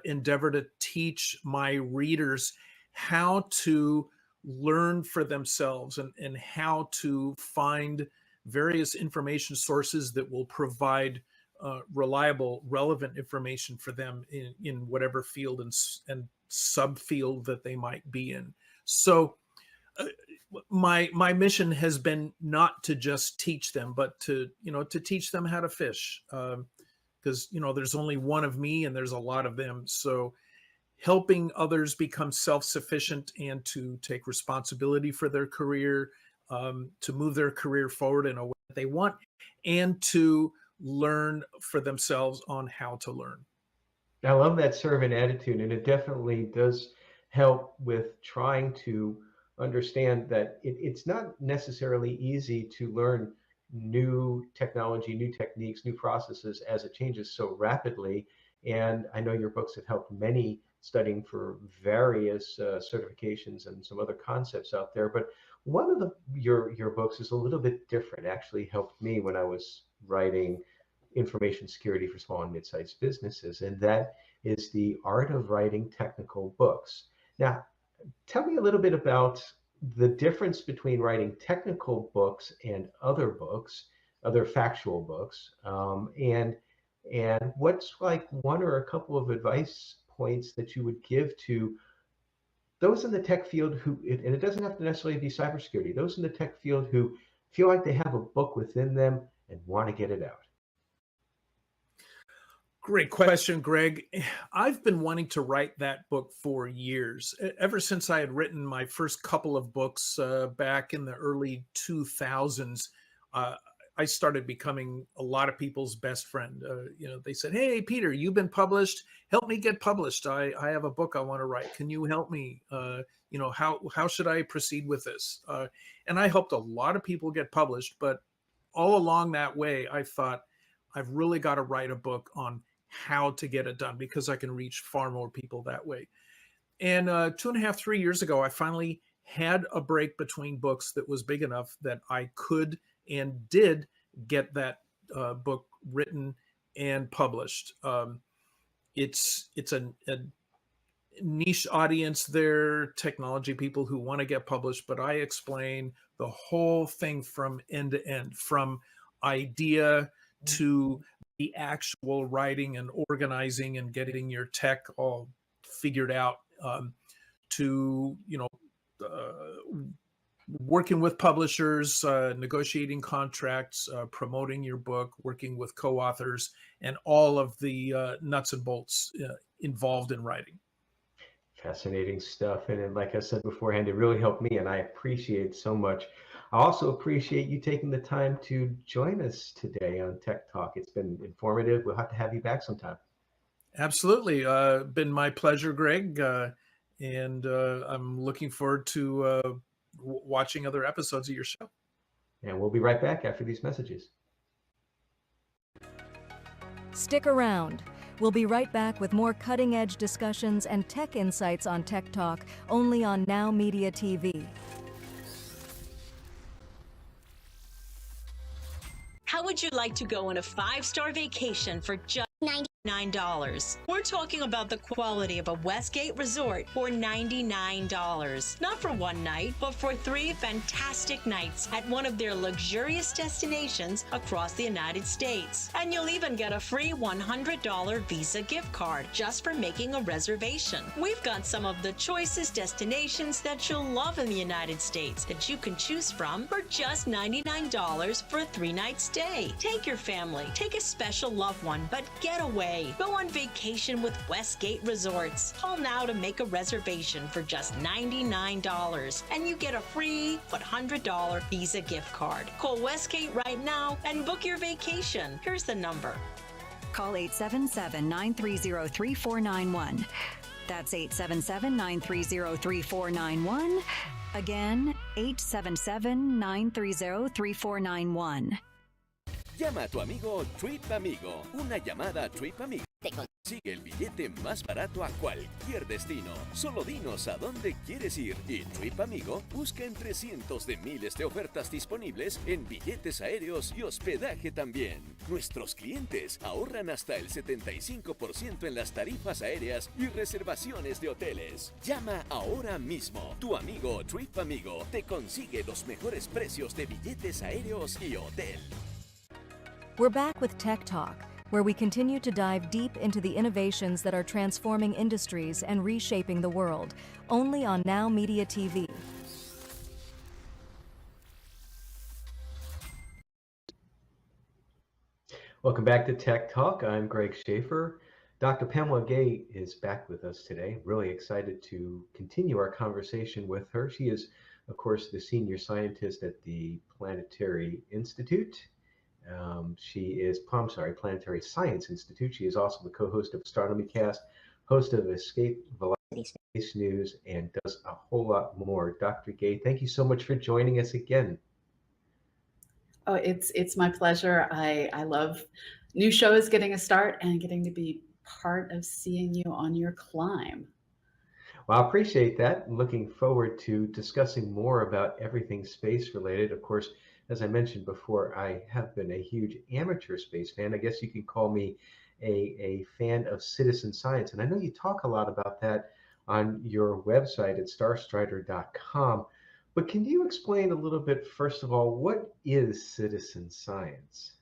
endeavor to teach my readers how to learn for themselves and how to find various information sources that will provide reliable, relevant information for them in whatever field and subfield that they might be in. So my mission has been not to just teach them, but to teach them how to fish, because there's only one of me and there's a lot of them. So helping others become self-sufficient and to take responsibility for their career, to move their career forward in a way that they want, and to learn for themselves on how to learn. I love that servant attitude, and it definitely does help with trying to understand that it's not necessarily easy to learn new technology, new techniques, new processes as it changes so rapidly. And I know your books have helped many studying for various certifications and some other concepts out there. But one of your books is a little bit different. Actually, helped me when I was writing information security for small and mid-sized businesses, and that is The Art of Writing Technical Books. Now, tell me a little bit about the difference between writing technical books and other books, other factual books, and what's like one or a couple of advice points that you would give to those in the tech field who, and it doesn't have to necessarily be cybersecurity, those in the tech field who feel like they have a book within them and want to get it out. Great question, Greg. I've been wanting to write that book for years, ever since I had written my first couple of books back in the early 2000s. I started becoming a lot of people's best friend. They said, "Hey, Peter, you've been published. Help me get published. I have a book I want to write. Can you help me? How should I proceed with this?" And I helped a lot of people get published. But all along that way, I thought, I've really got to write a book on how to get it done, because I can reach far more people that way. And 2.5, 3 years ago, I finally had a break between books that was big enough that I could and did get that book written and published. It's a niche audience there, technology people who want to get published, but I explain the whole thing from end to end, from idea to the actual writing and organizing and getting your tech all figured out, to working with publishers, negotiating contracts, promoting your book, working with co-authors, and all of the nuts and bolts involved in writing. Fascinating stuff. And like I said beforehand, it really helped me, and I appreciate it so much. I also appreciate you taking the time to join us today on Tech Talk. It's been informative. We'll have to have you back sometime. Absolutely. Been my pleasure, Greg. And I'm looking forward to watching other episodes of your show. And we'll be right back after these messages. Stick around. We'll be right back with more cutting-edge discussions and tech insights on Tech Talk, only on Now Media TV. How would you like to go on a 5-star vacation for just $99? We're talking about the quality of a Westgate resort for $99. Not for one night, but for 3 fantastic nights at one of their luxurious destinations across the United States. And you'll even get a free $100 Visa gift card just for making a reservation. We've got some of the choicest destinations that you'll love in the United States that you can choose from for just $99 for a 3-night stay. Take your family, take a special loved one, but getaway. Go on vacation with Westgate Resorts. Call now to make a reservation for just $99 and you get a free $100 Visa gift card. Call Westgate right now and book your vacation. Here's the number. Call 877-930-3491. That's 877-930-3491. Again, 877-930-3491. Llama a tu amigo Trip Amigo. Una llamada a Trip Amigo te consigue el billete más barato a cualquier destino. Solo dinos a dónde quieres ir y Trip Amigo busca entre cientos de miles de ofertas disponibles en billetes aéreos y hospedaje también. Nuestros clientes ahorran hasta el 75% en las tarifas aéreas y reservaciones de hoteles. Llama ahora mismo. Tu amigo Trip Amigo te consigue los mejores precios de billetes aéreos y hotel. We're back with Tech Talk, where we continue to dive deep into the innovations that are transforming industries and reshaping the world, only on Now Media TV. Welcome back to Tech Talk. I'm Greg Schaffer. Dr. Pamela Gay is back with us today. Really excited to continue our conversation with her. She is, of course, the senior scientist at the Planetary Institute. Planetary Science Institute. She is also the co-host of Astronomy Cast, host of Escape Velocity Space News, and does a whole lot more. Dr. Gay, thank you so much for joining us again. Oh, it's my pleasure. I love new shows getting a start and getting to be part of seeing you on your climb. Well, I appreciate that. I'm looking forward to discussing more about everything space related. Of course, as I mentioned before, I have been a huge amateur space fan. I guess you can call me a fan of citizen science. And I know you talk a lot about that on your website at starstrider.com. But can you explain a little bit, first of all, what is citizen science?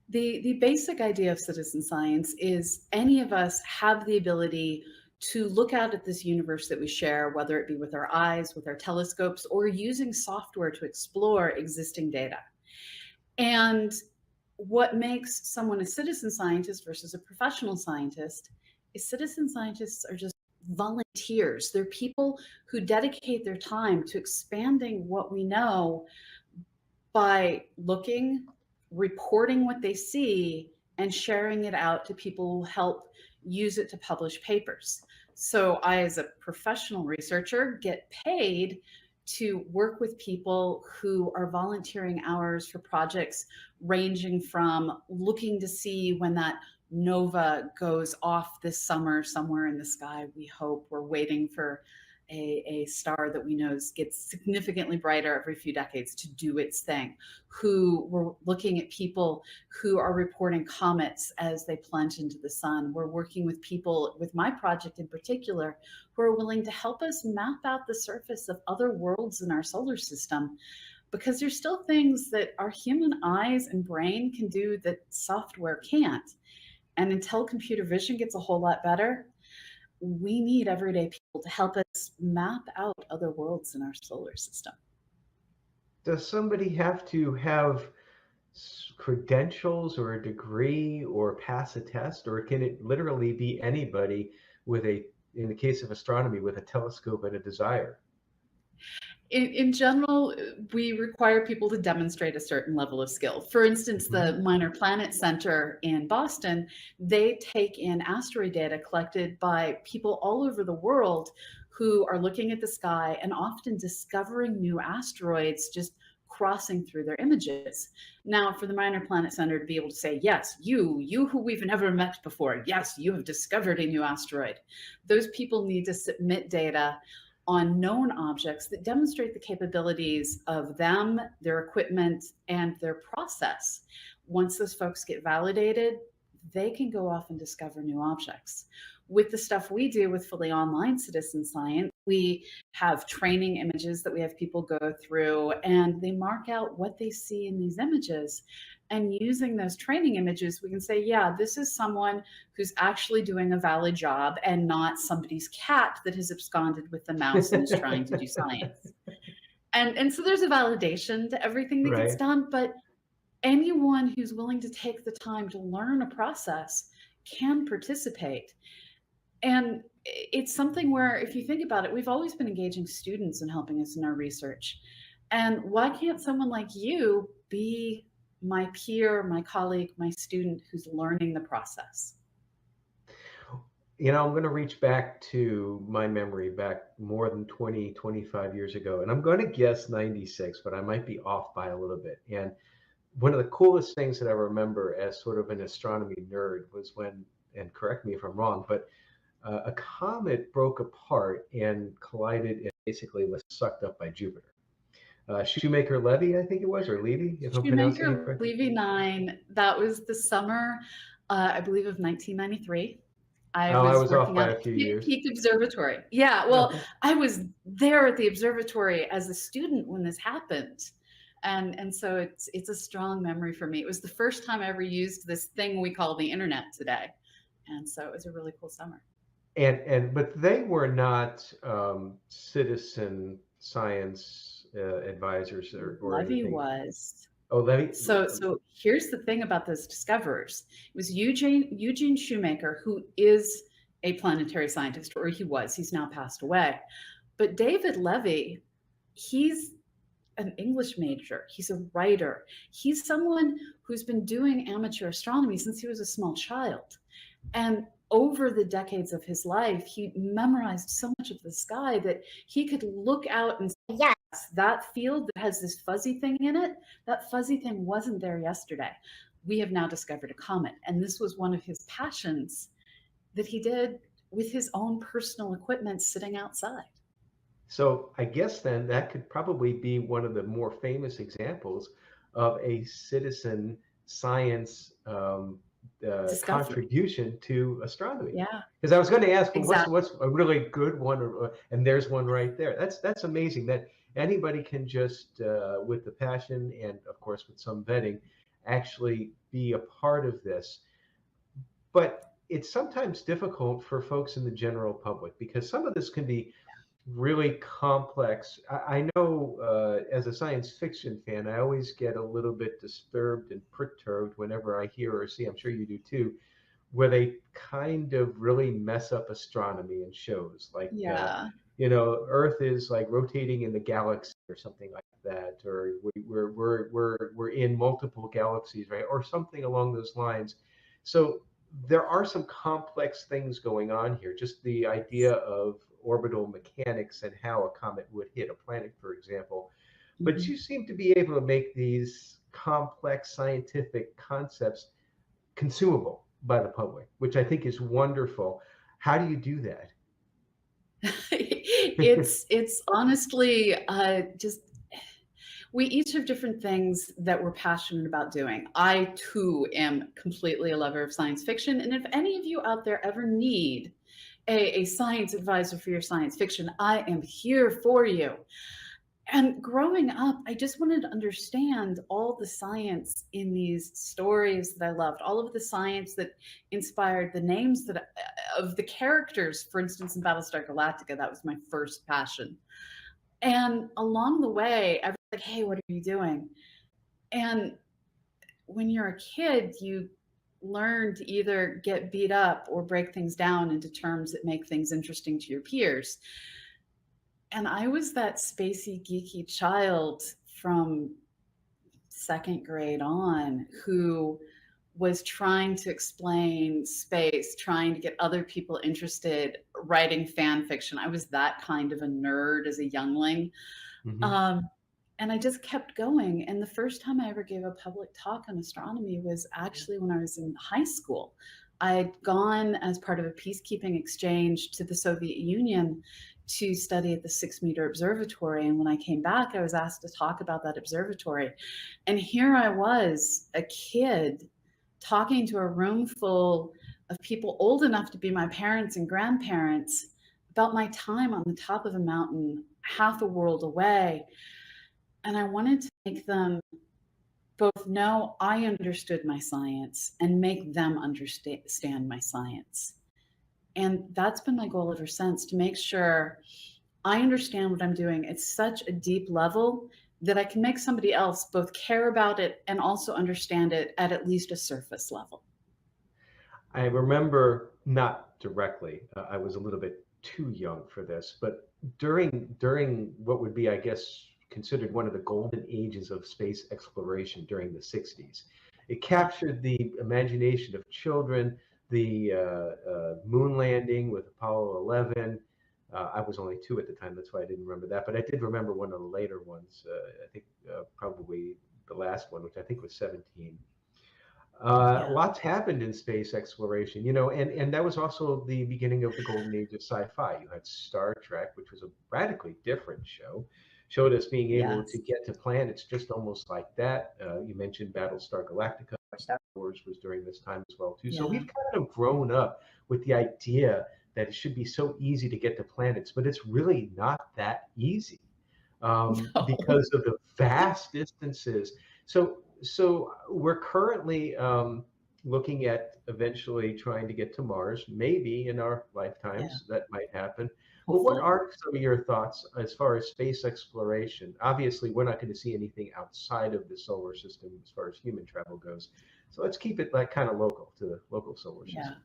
The basic idea of citizen science is any of us have the ability to look out at this universe that we share, whether it be with our eyes, with our telescopes, or using software to explore existing data. And what makes someone a citizen scientist versus a professional scientist is citizen scientists are just volunteers. They're people who dedicate their time to expanding what we know by looking, reporting what they see, and sharing it out to people who help use it to publish papers. So I, as a professional researcher, get paid to work with people who are volunteering hours for projects ranging from looking to see when that nova goes off this summer somewhere in the sky. We hope we're waiting for a star that we know gets significantly brighter every few decades to do its thing, who we're looking at people who are reporting comets as they plunge into the sun. We're working with people, with my project in particular, who are willing to help us map out the surface of other worlds in our solar system, because there's still things that our human eyes and brain can do that software can't. And until computer vision gets a whole lot better, we need everyday people to help us map out other worlds in our solar system. Does somebody have to have credentials or a degree or pass a test, or can it literally be anybody with in the case of astronomy, with a telescope and a desire? In general, we require people to demonstrate a certain level of skill. For instance, the Minor Planet Center in Boston, they take in asteroid data collected by people all over the world who are looking at the sky and often discovering new asteroids just crossing through their images. Now, for the Minor Planet Center to be able to say, yes, you who we've never met before, yes, you have discovered a new asteroid, those people need to submit data on known objects that demonstrate the capabilities of them, their equipment, and their process. Once those folks get validated, they can go off and discover new objects. With the stuff we do with fully online citizen science, we have training images that we have people go through, and they mark out what they see in these images. And using those training images, we can say, yeah, this is someone who's actually doing a valid job and not somebody's cat that has absconded with the mouse and is trying to do science. And so there's a validation to everything that gets done, but anyone who's willing to take the time to learn a process can participate. And it's something where, if you think about it, we've always been engaging students in helping us in our research. And why can't someone like you be my peer, my colleague, my student who's learning the process? You know, I'm going to reach back to my memory back more than 20, 25 years ago. And I'm going to guess 96, but I might be off by a little bit. And one of the coolest things that I remember as sort of an astronomy nerd was when, and correct me if I'm wrong, but a comet broke apart and collided and basically was sucked up by Jupiter. Shoemaker-Levy, I think it was, or Levy, if I'm pronouncing it correctly. Shoemaker-Levy 9, that was the summer, I believe, of 1993. I was off working by on a few years. Peak Observatory. Yeah, well, I was there at the observatory as a student when this happened. And so it's a strong memory for me. It was the first time I ever used this thing we call the internet today. And so it was a really cool summer. But they were not citizen science advisors or Levy anything. was. Oh, Levy. So here's the thing about those discoverers. It was Eugene Shoemaker, who is a planetary scientist, or he was. He's now passed away. But David Levy, he's an English major. He's a writer. He's someone who's been doing amateur astronomy since he was a small child. And over the decades of his life, he memorized so much of the sky that he could look out and say, yes, that field that has this fuzzy thing in it, that fuzzy thing wasn't there yesterday. We have now discovered a comet. And this was one of his passions that he did with his own personal equipment sitting outside. So I guess then that could probably be one of the more famous examples of a citizen science contribution to astronomy. Yeah. Because I was going to ask, well, exactly. what's a really good one? And there's one right there. That's amazing that anybody can just, with the passion and of course with some vetting, actually be a part of this. But it's sometimes difficult for folks in the general public because some of this can be really complex. I know as a science fiction fan, I always get a little bit disturbed and perturbed whenever I hear or see, I'm sure you do too, where they kind of really mess up astronomy in shows like, Earth is like rotating in the galaxy or something like that, or we're in multiple galaxies, right? Or something along those lines. So there are some complex things going on here. Just the idea of orbital mechanics and how a comet would hit a planet, for example. But you seem to be able to make these complex scientific concepts consumable by the public, which I think is wonderful. How do you do that? It's honestly just, we each have different things that we're passionate about doing. I too am completely a lover of science fiction. And if any of you out there ever need a science advisor for your science fiction, I am here for you. And growing up, I just wanted to understand all the science in these stories that I loved, all of the science that inspired the names of the characters. For instance, in Battlestar Galactica, that was my first passion. And along the way, I was like, hey, what are you doing? And when you're a kid, you learn to either get beat up or break things down into terms that make things interesting to your peers. And I was that spacey, geeky child from second grade on who was trying to explain space, trying to get other people interested, writing fan fiction. I was that kind of a nerd as a youngling. And I just kept going. And the first time I ever gave a public talk on astronomy was actually when I was in high school. I had gone as part of a peacekeeping exchange to the Soviet Union to study at the 6-meter observatory. And when I came back, I was asked to talk about that observatory. And here I was, a kid, talking to a room full of people old enough to be my parents and grandparents about my time on the top of a mountain, half a world away. And I wanted to make them both know I understood my science and make them understand my science. And that's been my goal ever since, to make sure I understand what I'm doing at such a deep level that I can make somebody else both care about it and also understand it at least a surface level. I remember, not directly, I was a little bit too young for this, but during what would be, I guess, considered one of the golden ages of space exploration during the 60s. It captured the imagination of children, the moon landing with Apollo 11. I was only 2 at the time, that's why I didn't remember that, but I did remember one of the later ones, I think probably the last one, which I think was 17. Lots happened in space exploration, and that was also the beginning of the golden age of sci-fi. You had Star Trek, which was a radically different show, showed us being able to get to planets just almost like that. You mentioned Battlestar Galactica. Star Wars was during this time as well too. So we've kind of grown up with the idea that it should be so easy to get to planets, but it's really not that easy because of the vast distances. So we're currently looking at eventually trying to get to Mars, maybe in our lifetimes that might happen. But what are some of your thoughts as far as space exploration? Obviously, we're not going to see anything outside of the solar system as far as human travel goes. So let's keep it like kind of local to the local solar system.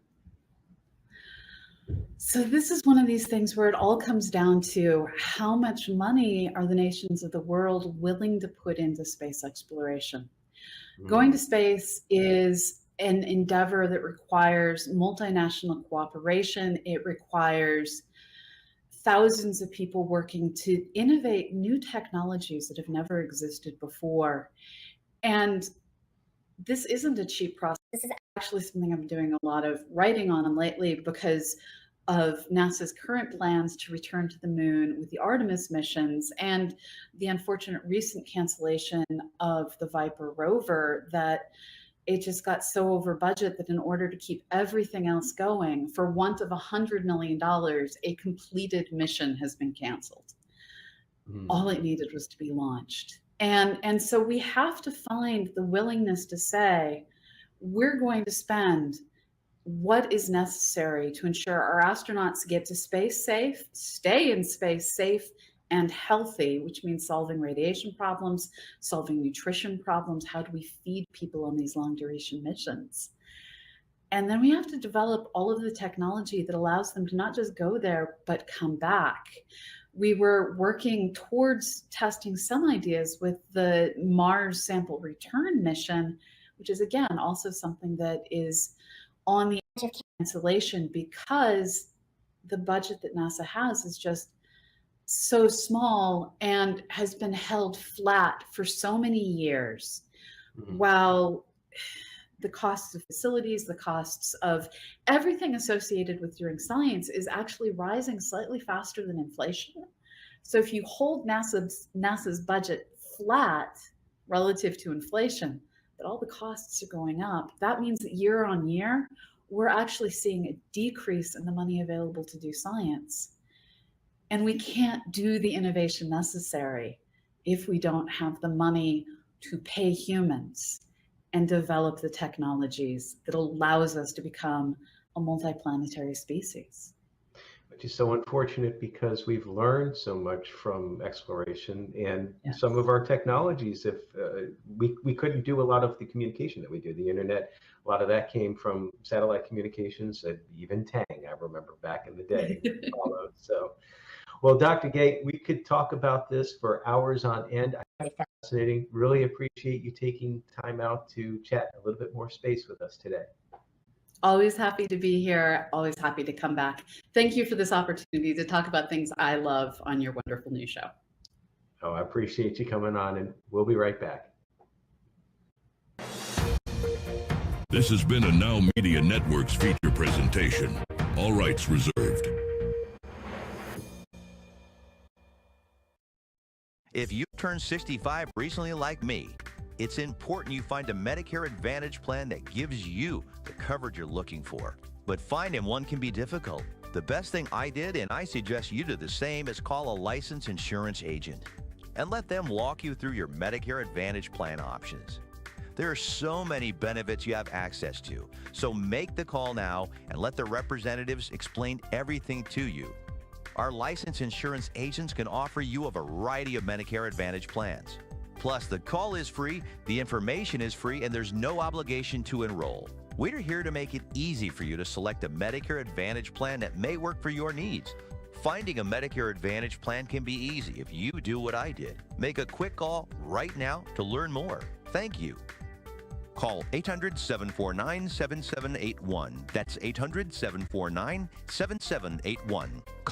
So this is one of these things where it all comes down to how much money are the nations of the world willing to put into space exploration. Going to space is an endeavor that requires multinational cooperation. It requires thousands of people working to innovate new technologies that have never existed before. And this isn't a cheap process. This is actually something I'm doing a lot of writing on lately because of NASA's current plans to return to the moon with the Artemis missions and the unfortunate recent cancellation of the Viper rover, that it just got so over budget that in order to keep everything else going, for want of $100 million, a completed mission has been canceled. All it needed was to be launched. And so we have to find the willingness to say, we're going to spend what is necessary to ensure our astronauts get to space safe, stay in space safe and healthy, which means solving radiation problems, solving nutrition problems. How do we feed people on these long duration missions? And then we have to develop all of the technology that allows them to not just go there, but come back. We were working towards testing some ideas with the Mars sample return mission, which is again also something that is on the edge of cancellation because the budget that NASA has is just so small and has been held flat for so many years. While the costs of facilities, the costs of everything associated with doing science is actually rising slightly faster than inflation. So if you hold NASA's budget flat relative to inflation, but all the costs are going up, that means that year on year, we're actually seeing a decrease in the money available to do science. And we can't do the innovation necessary if we don't have the money to pay humans and develop the technologies that allows us to become a multiplanetary species. Which is so unfortunate because we've learned so much from exploration, and some of our technologies, if we couldn't do a lot of the communication that we do, the internet, a lot of that came from satellite communications, and even Tang, I remember back in the day. So, well, Dr. Gate, we could talk about this for hours on end. Fascinating. Really appreciate you taking time out to chat a little bit more space with us today. Always happy to be here. Always happy to come back. Thank you for this opportunity to talk about things I love on your wonderful new show. Oh, I appreciate you coming on, and we'll be right back. This has been a Now Media Networks feature presentation. All rights reserved. If you turned 65 recently like me, it's important you find a Medicare Advantage plan that gives you the coverage you're looking for. But finding one can be difficult. The best thing I did, and I suggest you do the same, is call a licensed insurance agent and let them walk you through your Medicare Advantage plan options. There are so many benefits you have access to, so make the call now and let the representatives explain everything to you. Our licensed insurance agents can offer you a variety of Medicare Advantage plans. Plus, the call is free, the information is free, and there's no obligation to enroll. We're here to make it easy for you to select a Medicare Advantage plan that may work for your needs. Finding a Medicare Advantage plan can be easy if you do what I did. Make a quick call right now to learn more. Thank you. Call 800-749-7781. That's 800-749-7781. Call